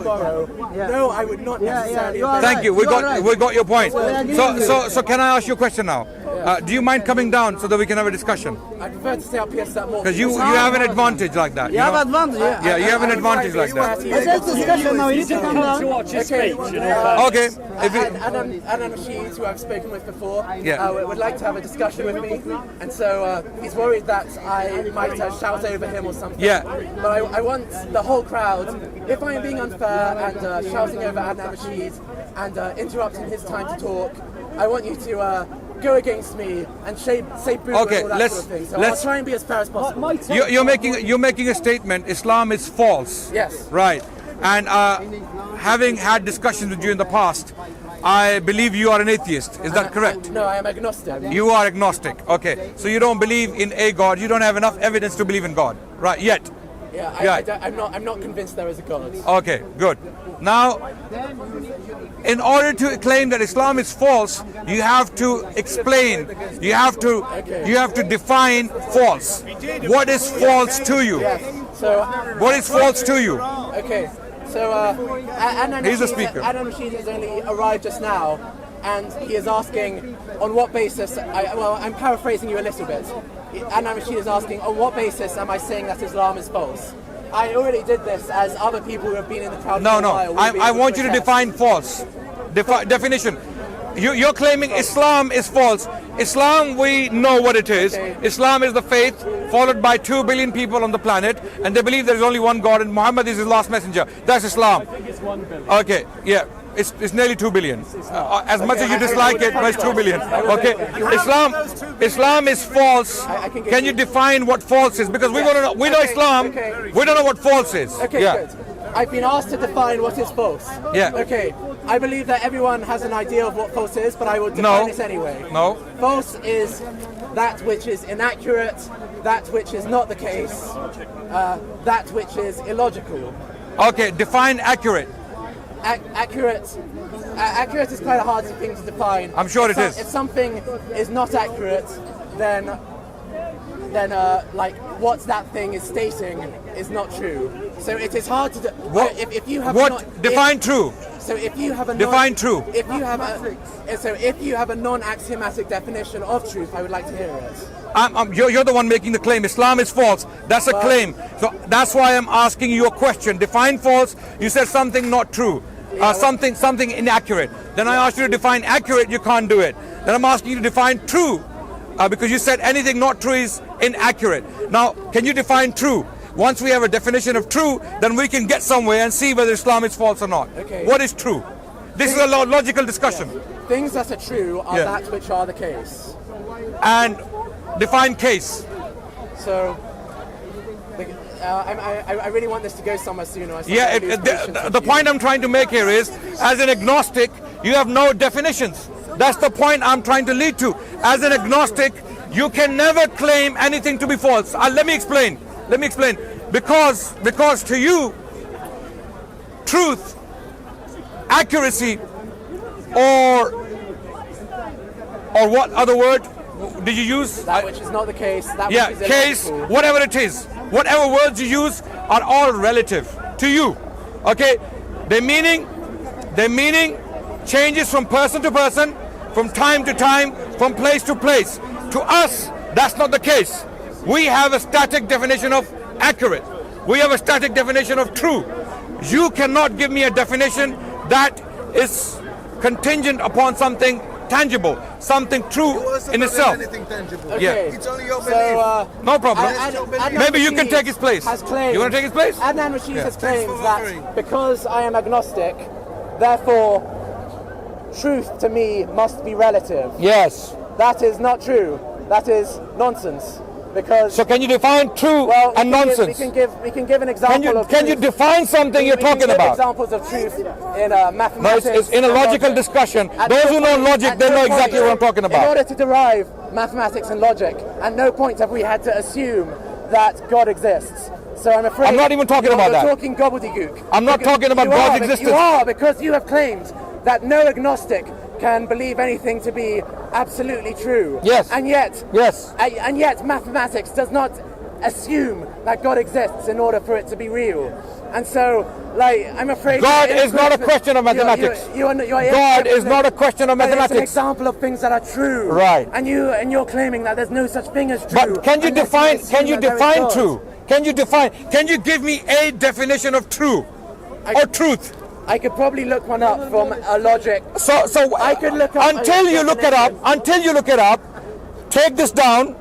tomorrow, no, I would not necessarily. Thank you. We got your point. So can I ask you a question now? Do you mind coming down so that we can have a discussion? I prefer to stay up here so that more. Because you have an advantage like that. You have advantage. Yeah, you have an advantage like that. Let's discussion now. You need to come down. Okay. Ādam Rashid, who I've spoken with before, would like to have a discussion with me, and so he's worried that I might shout over him or something. Yeah. But I want the whole crowd, if I am being unfair and shouting over Ādam Rashid and interrupting his time to talk, I want you to go against me and say boo and all that sort of thing. So I'll try and be as fair as possible. You're making a statement. Islam is false. Yes. Right. And having had discussions with you in the past, I believe you are an atheist. Is that correct? No, I am agnostic. You are agnostic. Okay. So you don't believe in a God. You don't have enough evidence to believe in God. Right. Yet. Yeah, I'm not convinced there is a God. Okay, good. Now, in order to claim that Islam is false, you have to explain. You have to define false. What is false to you? Yes. So what is false to you? Okay. So He's the speaker. Ādam Rashid has only arrived just now, and he is asking on what basis. I'm paraphrasing you a little bit. Ādam Rashid is asking, on what basis am I saying that Islam is false? I already did this, as other people who have been in the crowd for a while. I want you to define false. Definition. You're claiming Islam is false. Islam, we know what it is. Okay. Islam is the faith followed by 2 billion people on the planet, and they believe there is only one God, and Muhammad is his last messenger. That's Islam. I think it's 1 billion. Okay, yeah. It's nearly 2 billion. As much as you dislike it, but it's 2 billion. Okay, Islam is false. Can you define what false is? Because we know Islam. We don't know what false is. Okay, good. I've been asked to define what is false. Yeah. Okay. I believe that everyone has an idea of what false is, but I will define this anyway. No. False is that which is inaccurate, that which is not the case, that which is illogical. Okay, define accurate. Accurate is quite a hard thing to define. I'm sure it is. If something is not accurate, then like what that thing is stating is not true. So it is hard to if you have define true. So if you have a define true. If you have a non-axiomatic definition of truth, I would like to hear it. You're the one making the claim. Islam is false. That's a claim. So that's why I'm asking you a question. Define false. You said something not true. Something inaccurate. Then I asked you to define accurate. You can't do it. Then I'm asking you to define true, because you said anything not true is inaccurate. Now, can you define true? Once we have a definition of true, then we can get somewhere and see whether Islam is false or not. Okay. What is true? This is a logical discussion. Yeah. Things that are true are that which are the case. And define case. So, I really want this to go somewhere sooner. The point I'm trying to make here is, as an agnostic, you have no definitions. That's the point I'm trying to lead to. As an agnostic, you can never claim anything to be false. Let me explain. Because to you, truth, accuracy, or what other word did you use? That which is not the case. Case, whatever it is. Whatever words you use are all relative to you. Okay? Their meaning changes from person to person, from time to time, from place to place. To us, that's not the case. We have a static definition of accurate. We have a static definition of true. You cannot give me a definition that is contingent upon something tangible, something true in itself. Okay. It's only your belief. No problem. Maybe you can take his place. You want to take his place? Ādam Rashid has claimed that because I am agnostic, therefore truth to me must be relative. Yes. That is not true. That is nonsense. Because so can you define true and nonsense? We can give an example of truth. Can you define something you're talking about? Examples of truth in mathematics. No, it's in a logical discussion. Those who know logic, they know exactly what I'm talking about. In order to derive mathematics and logic, at no point have we had to assume that God exists. So I'm afraid I'm not even talking about that. You're talking gobbledygook. I'm not talking about God's existence. You are, because you have claimed that no agnostic can believe anything to be absolutely true. Yes. And yet, yes. And yet, mathematics does not assume that God exists in order for it to be real. And so, like, I'm afraid God is not a question of mathematics. God is not a question of It's an mathematics. example of things that are true. Right. And you're claiming that there's no such thing as true. But can you And yet define? assume Can you that there is define God. true? Can you define? Can you give me a definition of true or truth? I could probably look one up from a logic. So I could look up until a you look it up. definition. Until you look it up, take this down,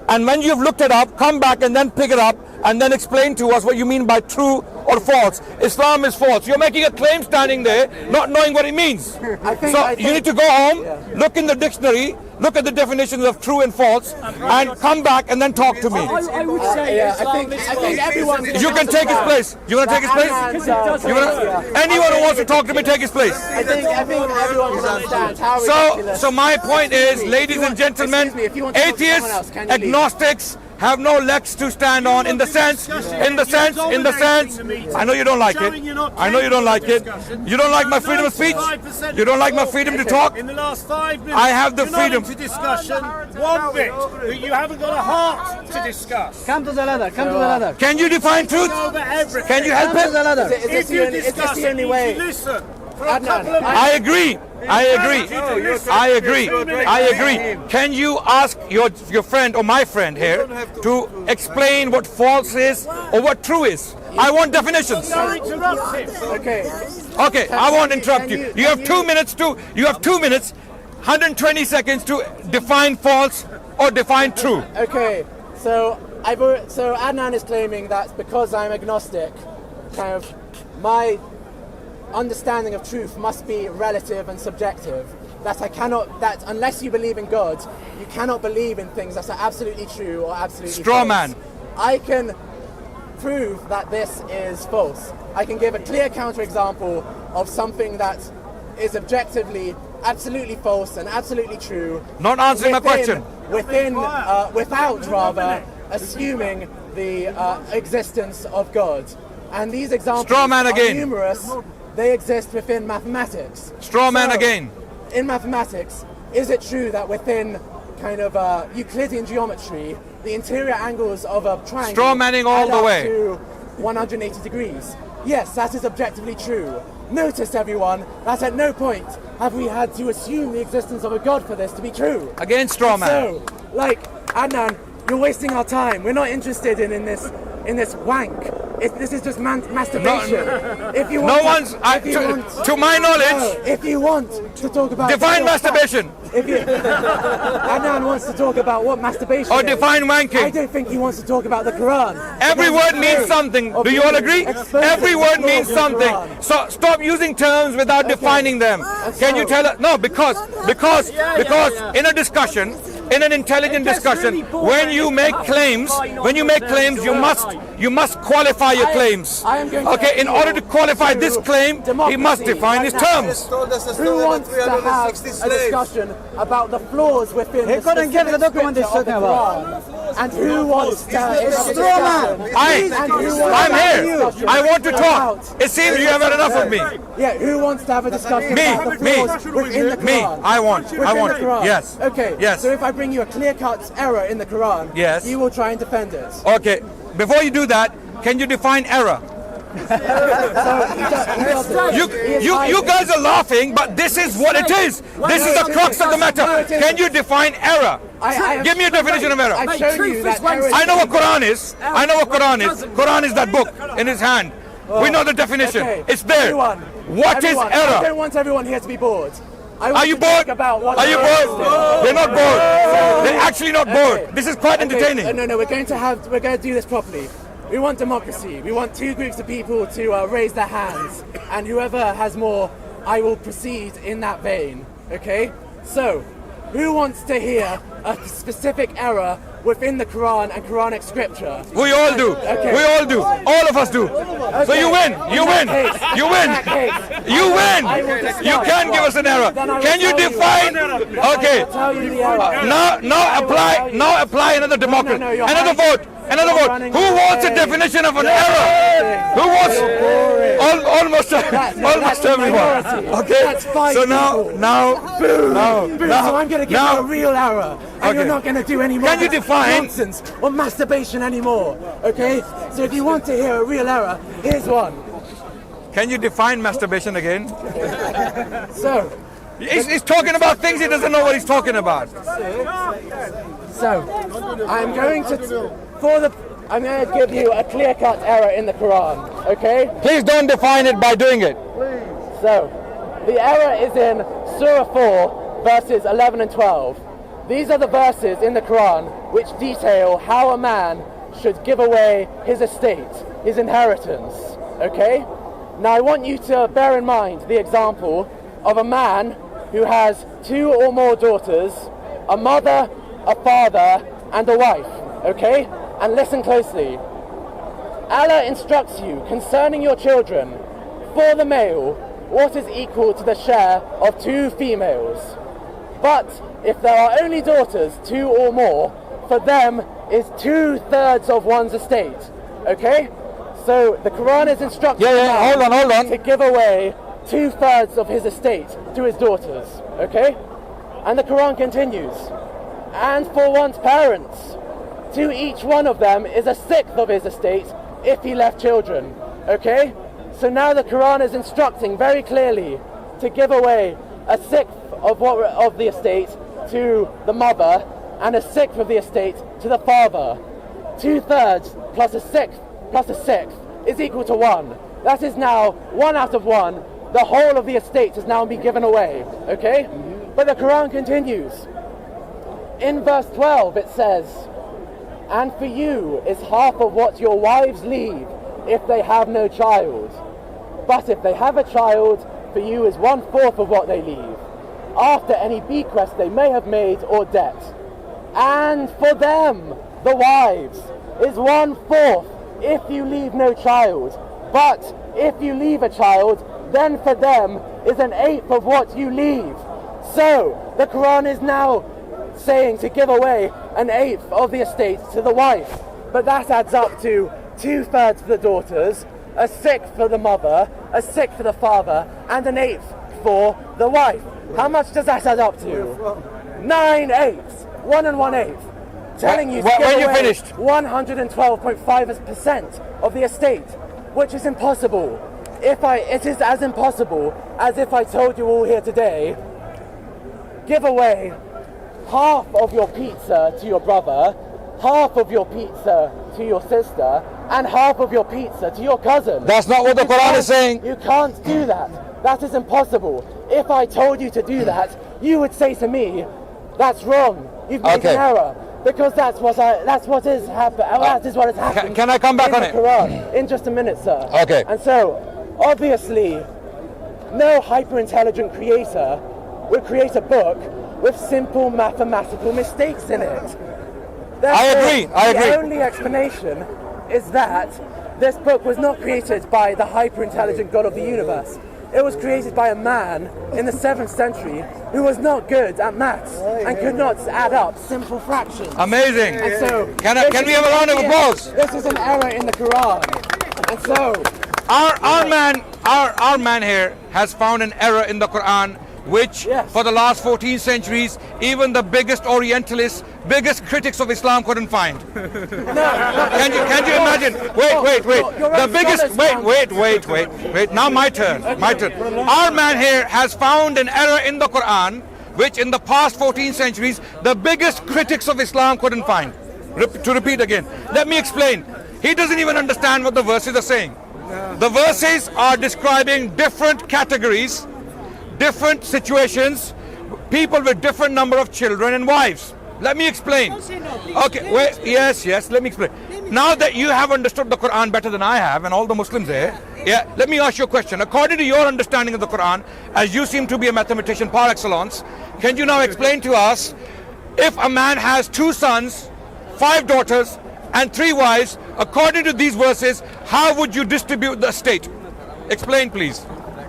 and when you've looked it up, come back and then pick it up and then explain to us what you mean by true or false. Islam is false. You're making a claim standing there, not knowing what it means. You need to go home, look in the dictionary, look at the definitions of true and false, and come back and then talk to me. I would say I think everyone. You can take his place. You want to take his place? Anyone who wants to talk to me, take his place. I think everyone can understand how ridiculous. So my point is, ladies and gentlemen, Excuse me, if you want to talk to someone else, atheists, can you leave? agnostics have no legs to stand on in the sense, I know you don't like it. I know you don't like it. You don't like my freedom of speech? You don't like my freedom to talk? In the last 5 minutes, I have the you're freedom. not into discussion one bit, but you haven't got a heart to discuss. come to the ladder. Come to the ladder. Can you define truth? Over everything. Can you help Come to the him? ladder. Is this If you the discuss only it, way? you listen. For a Adnan, couple of I agree. I agree. Can you ask your friend or my friend here to explain what false is or what true is? I want definitions. Don't interrupt him. Okay. Okay, I won't interrupt you. You have 2 minutes, 120 seconds to define false or define true. Okay. So Adnan is claiming that because I'm agnostic, kind of my understanding of truth must be relative and subjective. That unless you believe in God, you cannot believe in things that are absolutely true or absolutely Straw false. man. I can prove that this is false. I can give a clear counterexample of something that is objectively absolutely false and absolutely true. Not answering my question. Without assuming the existence of God. And these examples Straw man are again. numerous. They exist within mathematics. Straw man So, again. In mathematics, is it true that within kind of Euclidean geometry, the interior angles of a triangle Straw manning all add the up way. to 180 degrees? Yes, that is objectively true. Notice, everyone, that at no point have we had to assume the existence of a God for this to be true. Again, straw man. So, like, Adnan, you're wasting our time. We're not interested in this wank. This is just masturbation. If you want No one's, to my knowledge, if you want to talk about define masturbation Adnan wants to talk about what masturbation or is. define I wanking. don't think he wants to talk about the Quran. Every word means something. Do you all agree? Every word means something. So stop using terms without defining them. Can you tell us? No, because in a discussion, in an intelligent discussion, when you make claims, you must qualify your claims. Okay, in order to qualify this claim, he must define his terms. Who wants to have a discussion about the flaws within the couldn't get the document he's scripture of the talking Quran? And who wants to have a straw man. discussion? I'm here. I want to talk. It seems you have had enough of me. Yeah, who wants to have a discussion about the flaws within the Quran? Me. I want. Within the Quran. Yes. Okay. Yes. So if I bring you a clear-cut error in the Quran, Yes. you will try and defend it. Okay. Before you do that, can you define error? You guys are laughing, but this is what it is. This is the crux of the matter. Can you define error? Give me a definition of error. I've shown you that error. I know what Quran is. Quran is that book in his hand. We know the definition. Okay. It's there. Everyone, What is I error? don't want everyone here to be bored. I want Are you to talk bored? about what Are you error is. bored? They're not bored. They're actually not bored. This is quite entertaining. No, we're going to do this properly. We want democracy. We want two groups of people to raise their hands, and whoever has more, I will proceed in that vein. Okay? So, who wants to hear a specific error within the Quran and Quranic scripture? We all do. Okay. We all do. All of us do. So you win. You win. You win. You win. You can give us an error. Can you define? Okay. Tell you the error. Now apply another democracy. Another vote. In other words, who wants a definition of an error? Who wants? Almost everyone. Okay. That's 5 So now, So I'm going to give you a real error, and you're not going to do any more Can you define- nonsense or masturbation anymore. Okay. So if you want to hear a real error, here's one. Can you define masturbation again? So. He's talking about things he doesn't know what he's talking about. So, I'm going to give you a clear-cut error in the Quran, okay? Please don't define it by doing it. So, the error is in Surah 4, verses 11 and 12. These are the verses in the Quran which detail how a man should give away his estate, his inheritance, okay? Now, I want you to bear in mind the example of a man who has 2 or more daughters, a mother, a father, and a wife, okay? And listen closely. Allah instructs you concerning your children, for the male, what is equal to the share of 2 females. But if there are only daughters, 2 or more, for them is 2/3 of one's estate, okay? So the Quran is instructing Hold on. to give away 2/3 of his estate to his daughters, okay? And the Quran continues, and for one's parents, to each one of them is 1/6 of his estate if he left children, okay? So now the Quran is instructing very clearly to give away 1/6 of the estate to the mother and 1/6 of the estate to the father. 2/3 plus 1/6 plus 1/6 is equal to 1. That is now 1 out of 1. The whole of the estate has now been given away, okay? But the Quran continues. In verse 12 it says, and for you is half of what your wives leave if they have no child. But if they have a child, for you is 1/4 of what they leave, after any bequest they may have made or debt. And for them, the wives, is 1/4 if you leave no child. But if you leave a child, then for them is 1/8 of what you leave. So the Quran is now saying to give away 1/8 of the estate to the wife, but that adds up to 2/3 for the daughters, 1/6 for the mother, 1/6 for the father, and 1/8 for the wife. How much does that add up to? 9/8, 1 and 1/8, telling you to give when you away finished? 112.5% of the estate, which is impossible. It is as impossible as if I told you all here today, give away half of your pizza to your brother, half of your pizza to your sister, and half of your pizza to your cousin. That's not what the Quran is saying. You can't do that. That is impossible. If I told you to do that, you would say to me, that's wrong. You've made an error. Because that is what has happened. Can I come back on the it? Quran. In just a minute, sir. Okay. And so, obviously, no hyper-intelligent creator will create a book with simple mathematical mistakes in it. I agree. The only explanation is that this book was not created by the hyper-intelligent God of the universe. It was created by a man in the 7th century who was not good at maths and could not add up simple fractions. Amazing. And so, Can we have a round of applause? This is an error in the Quran. And so, our man here has found an error in the Quran, which for the last 14 centuries, even the biggest Orientalists, biggest critics of Islam couldn't find. Can you imagine? Wait. The biggest, wait. Now my turn. Our man here has found an error in the Quran, which in the past 14 centuries, the biggest critics of Islam couldn't find. To repeat again, let me explain. He doesn't even understand what the verses are saying. The verses are describing different categories, different situations, people with different number of children and wives. Let me explain. Okay, wait, yes, let me explain. Now that you have understood the Quran better than I have and all the Muslims here, let me ask you a question. According to your understanding of the Quran, as you seem to be a mathematician par excellence, can you now explain to us, if a man has 2 sons, 5 daughters, and 3 wives, according to these verses, how would you distribute the estate? Explain, please.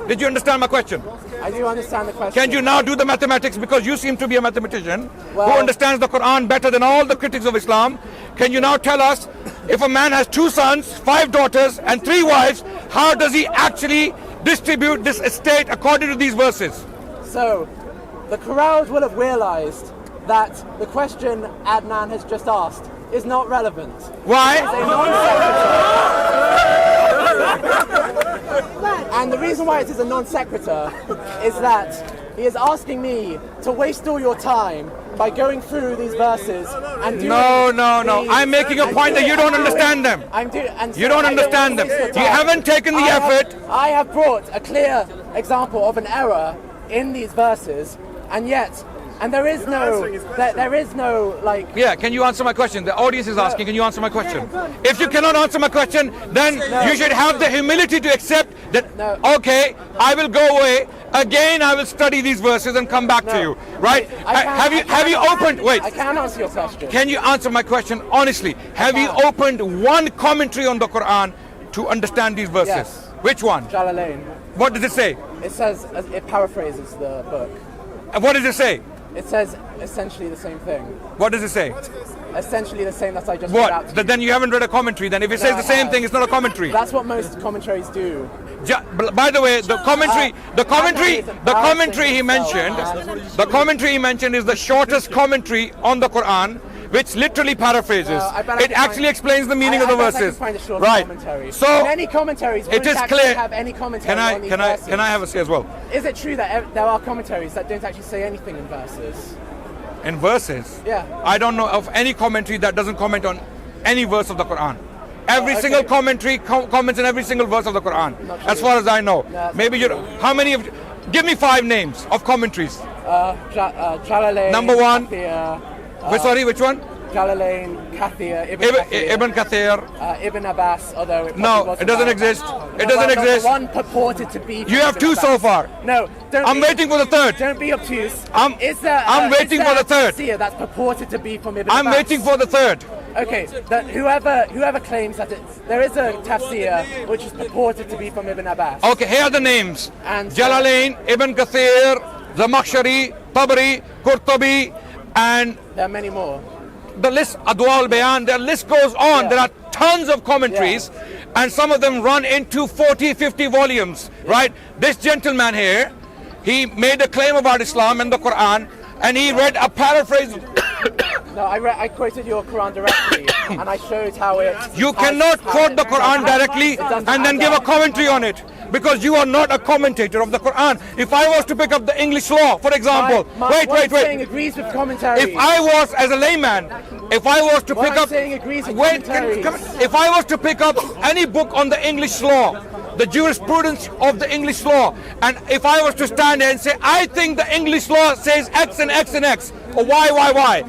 Did you understand my question? I do understand the question. Can you now do the mathematics, because you seem to be a mathematician who understands the Quran better than all the critics of Islam? can you now tell us, if a man has 2 sons, 5 daughters, and 3 wives, how does he actually distribute this estate according to these verses? So, the crowd will have realized that the question Adnan has just asked is not relevant. Why? It's a non-sequitur. And the reason why it is a non-sequitur is that he is asking me to waste all your time by going through these verses and doing No. these- I'm making a and point that doing- you don't understand them. You don't understand them. You haven't taken the effort. I have brought a clear example of an error in these verses, and there is no like. Yeah, can you answer my question? The audience is asking, can you answer my question? If you cannot answer my question, then you should have the humility to accept that, okay, I will go away, again I will study these verses and come back to you, right? Have you opened, wait. I can answer your question. Can you answer my question honestly? Have you opened one commentary on the Quran to understand these verses? Yes. Which one? 𝗤𝗌. What does it say? It says, it paraphrases the book. And what does it say? It says essentially the same thing. What does it say? Essentially the same that I just read out What? to you. Then you haven't read a commentary. Then if it says I the same have. thing, it's not a commentary. That's what most commentaries do. By the way, the commentary he mentioned, is the shortest commentary on the Quran, which literally paraphrases. It actually explains the meaning of the verses. Right. So many commentaries it is won't clear. have any commentary on these verses. Can I have a say as well? Is it true that there are commentaries that don't actually say anything in verses? In verses? Yeah. I don't know of any commentary that doesn't comment on any verse of the Quran. Every single commentary comments on every single verse of the Quran, as far as I know. Maybe you. How many of? Give me 5 names of commentaries. 𝗤𝗌. Number 1. Which one? 𝗤𝗌, Kathir, Ibn Kathir. Ibn Abbas, although it No, wasn't it doesn't that. exist. It No, doesn't well, exist. The one purported to be. You have Ibn 2 so Abbas. far. No, I'm waiting for the 3rd. Don't be obtuse. I'm waiting for the 3rd. Tafsir that's purported to be from Ibn I'm Abbas. waiting for the 3rd. Okay, that whoever claims that there is a tafsir which is purported to be from Ibn Abbas. Okay, here are the names. And Jalalain, Ibn Kathir, Zamakhshari, Tabari, Qurtubi, and there are many more. the list, 𝗤𝗏, the list goes on. Yeah. There are tons of commentaries, and some of them run into 40, 50 volumes, right? This gentleman here, he made a claim about Islam and the Quran, and he read a paraphrase. No, I quoted your Quran directly, and I showed how it. You cannot quote the Quran directly and then give a commentary on it, because you are not a commentator of the Quran. If I was to pick up the English law, for example, What I'm saying wait. agrees with commentary. If I was, as a layman, if I was to What pick I'm up, saying agrees with wait, commentaries. if I was to pick up any book on the English law, the jurisprudence of the English law, and if I was to stand there and say, I think the English law says X and X and X, or Y,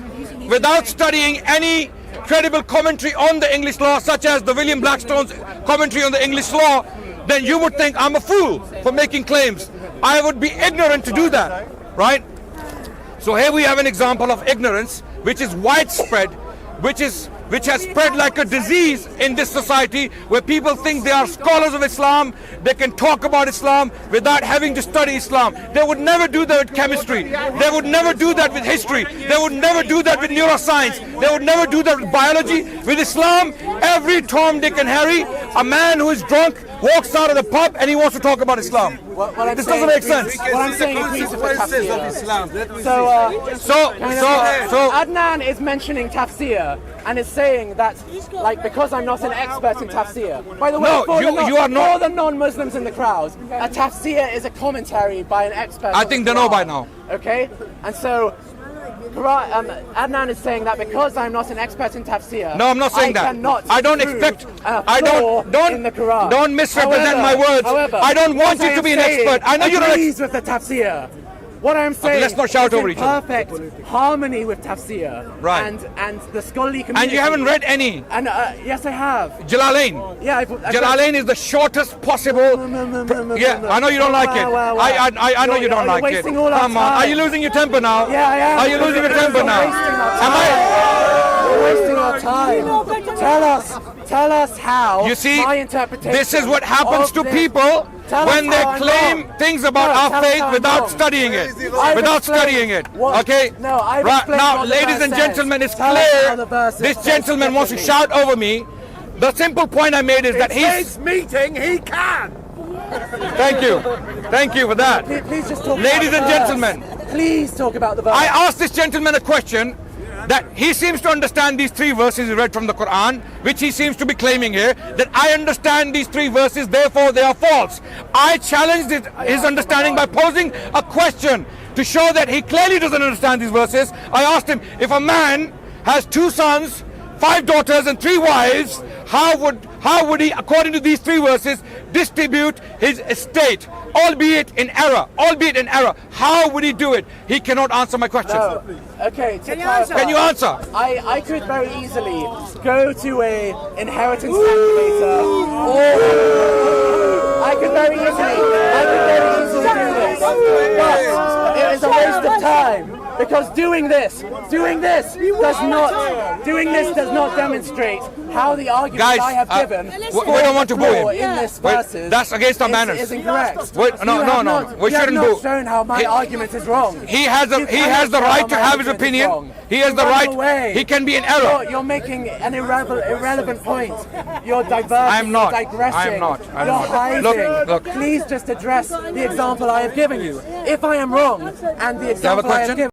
without studying any credible commentary on the English law, such as the William Blackstone's commentary on the English law, then you would think I'm a fool for making claims. I would be ignorant to do that, right? So here we have an example of ignorance, which is widespread, which has spread like a disease in this society, where people think they are scholars of Islam, they can talk about Islam without having to study Islam. They would never do that with chemistry. They would never do that with history. They would never do that with neuroscience. They would never do that with biology. With Islam, every Tom, Dick and Harry, a man who is drunk walks out of the pub and he wants to talk about Islam. This doesn't make sense. What I'm saying agrees with the tafsir. So Adnan is mentioning tafsir and is saying that, like, because I'm not an expert in tafsir. By the way, No, you are not. For the non-Muslims in the crowd, a tafsir is a commentary by an expert. I on think the they know Quran. by now. Okay, and so Adnan is saying that because I'm not an expert in tafsir, No, I'm not saying that. I don't expect. Don't misrepresent my words. I don't want you to be an expert. I know you're not. Agrees with the tafsir. What I'm saying. let's not shout is over in each other. Perfect harmony with tafsir. Right. And the scholarly community. And you haven't read any. And yes, I have. Jalalain. Yeah, I've Jalalain is the shortest possible. Yeah, I know you don't like it. I know you don't like it. Wasting all our Come on, time. are you losing your temper now? Yeah, I am. Are you losing your temper now? You're wasting our time. Tell us how. You see, my interpretation this is what happens to of this- people Tell us when they how I'm claim wrong. things about No, our tell us faith how I'm without wrong. studying it. I've Without explained studying it. what- Okay? No, I've Right explained now, what the ladies verse and says. gentlemen, it's Tell us how clear the verse this says gentleman wants to differently. shout over me. The simple point I made is that he's... meeting, he can. Thank you. Thank you for that. Please just talk Ladies about the and verse. gentlemen, Please talk about the verse. I asked this gentleman a question that he seems to understand these 3 verses he read from the Quran, which he seems to be claiming here, that I understand these 3 verses, therefore they are false. I challenged his understanding by posing a question to show that he clearly doesn't understand these verses. I asked him, if a man has 2 sons, 5 daughters and 3 wives, how would he, according to these 3 verses, distribute his estate, albeit in error? How would he do it? He cannot answer my question. No. Okay, to clarify, Can you answer? I could very easily go to a inheritance calculator. I could very easily do this. But it is a waste of time. Because doing this does not demonstrate how the argument Guys, I have given we don't want to boo him. in this Wait, verses that's against our manners. is incorrect. Wait, no. We You have shouldn't not boo. shown how my argument is wrong. He has You the cannot right show to how have my his argument is opinion. wrong. He has the Run right. away. He can be in error. You're making an irrelevant point. You're diverting. I'm not. You're digressing. I'm not. I'm You're not. hiding. Look. Please just address the example I have given you. If I am wrong and the have a example I have question? given